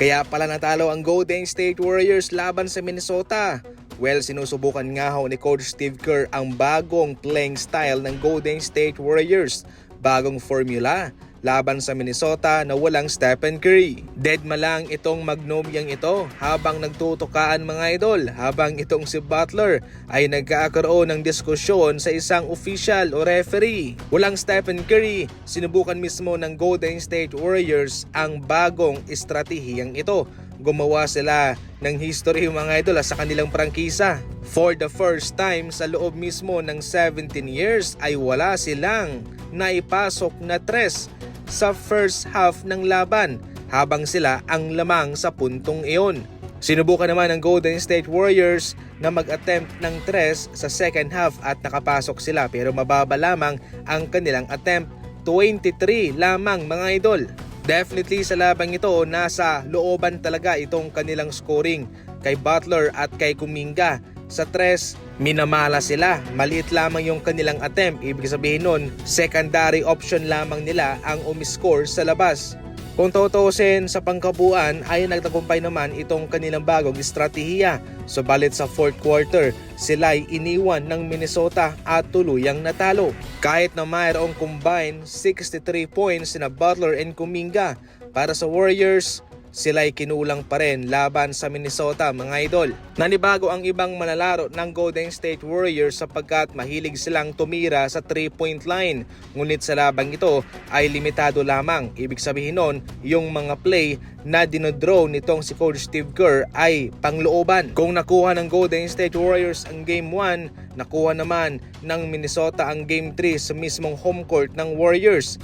Kaya pala natalo ang Golden State Warriors laban sa Minnesota. Well, sinusubukan nga ho ni Coach Steve Kerr ang bagong playing style ng Golden State Warriors. Bagong formula laban sa Minnesota na walang Stephen Curry. Deadma lang itong magnomyang ito habang nagtutukaan mga idol, habang itong si Butler ay nagkakaroon ng diskusyon sa isang official o referee. Walang Stephen Curry, sinubukan mismo ng Golden State Warriors ang bagong estratehiyang ito. Gumawa sila ng history mga idol sa kanilang prangkisa. For the first time sa loob mismo ng 17 years ay wala silang naipasok na tres sa first half ng laban habang sila ang lamang sa puntong iyon. Sinubukan naman ng Golden State Warriors na mag-attempt ng tres sa second half at nakapasok sila pero mababa lamang ang kanilang attempt, 23 lamang mga idol. Definitely sa labang ito, nasa looban talaga itong kanilang scoring kay Butler at kay Kuminga. Sa tres, minamala sila. Maliit lamang yung kanilang attempt. Ibig sabihin nun, secondary option lamang nila ang umiscore sa labas. Kung tutuusin sa pangkabuuan ay nagtagumpay naman itong kanilang bagong estratehiya. Subalit sa fourth quarter, sila'y iniwan ng Minnesota at tuluyang natalo. Kahit na mayroong combined 63 points na Butler and Kuminga, para sa Warriors, sila'y kinulang pa rin laban sa Minnesota mga idol. Nanibago ang ibang manlalaro ng Golden State Warriors sapagkat mahilig silang tumira sa 3-point line. Ngunit sa labang ito ay limitado lamang. Ibig sabihin nun, yung mga play na dinodraw nitong si Coach Steve Kerr ay panglooban. Kung nakuha ng Golden State Warriors ang Game 1, nakuha naman ng Minnesota ang Game 3 sa mismong home court ng Warriors.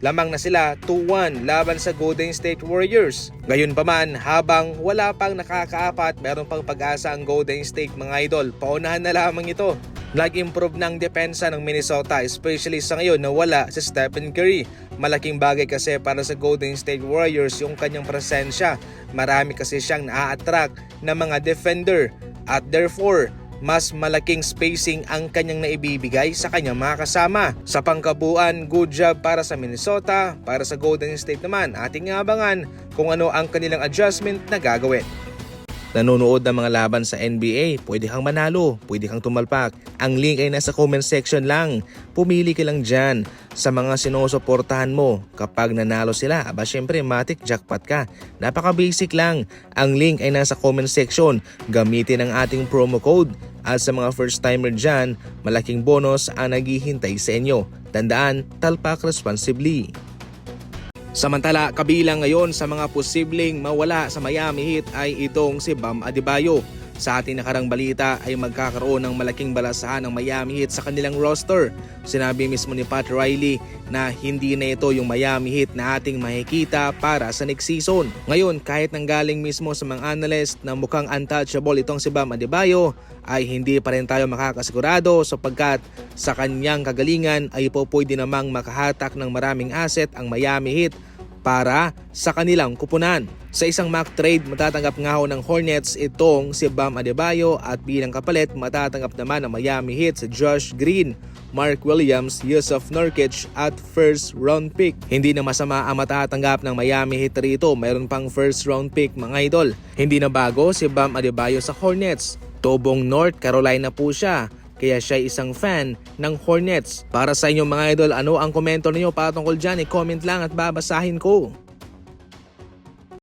Lamang na sila 2-1 laban sa Golden State Warriors. Gayunpaman, habang wala pang nakakaapat, meron pang pag-asa ang Golden State mga idol. Paunahan na lamang ito. Nag-improve ng depensa ng Minnesota, especially sa ngayon na wala si Stephen Curry. Malaking bagay kasi para sa Golden State Warriors yung kanyang presensya. Marami kasi siyang na-attract na mga defender at therefore, mas malaking spacing ang kanyang naibibigay sa kanyang mga kasama. Sa pangkabuuan, good job para sa Minnesota. Para sa Golden State naman, ating abangan kung ano ang kanilang adjustment na gagawin. Nanonood ng mga laban sa NBA, pwede kang manalo, pwede kang tumalpak. Ang link ay nasa comment section lang. Pumili ka lang dyan sa mga sinusuportahan mo. Kapag nanalo sila, syempre matik jackpot ka. Napaka-basic lang. Ang link ay nasa comment section. Gamitin ang ating promo code. At sa mga first timer dyan, malaking bonus ang naghihintay sa inyo. Tandaan, talpak responsibly. Samantala, kabilang ngayon sa mga posibleng mawala sa Miami Heat ay itong si Bam Adebayo. Sa ating nakarang balita ay magkakaroon ng malaking balasahan ng Miami Heat sa kanilang roster. Sinabi mismo ni Pat Riley na hindi na ito yung Miami Heat na ating makikita para sa next season. Ngayon, kahit nanggaling mismo sa mga analyst na mukhang untouchable itong si Bam Adebayo, ay hindi pa rin tayo makakasigurado sapagkat sa kanyang kagalingan ay pwede namang makahatak ng maraming asset ang Miami Heat para sa kanilang kupunan. Sa isang mock trade, matatanggap nga ho ng Hornets itong si Bam Adebayo at bilang kapalit matatanggap naman ng Miami Heat si Josh Green, Mark Williams, Yusuf Nurkic at first round pick. Hindi na masama ang matatanggap ng Miami Heat rito, mayroon pang first round pick mga idol. Hindi na bago si Bam Adebayo sa Hornets. Tobong North Carolina po siya, kaya siya isang fan ng Hornets. Para sa inyong mga idol, ano ang komento niyo patungkol dyan? I-comment lang at babasahin ko.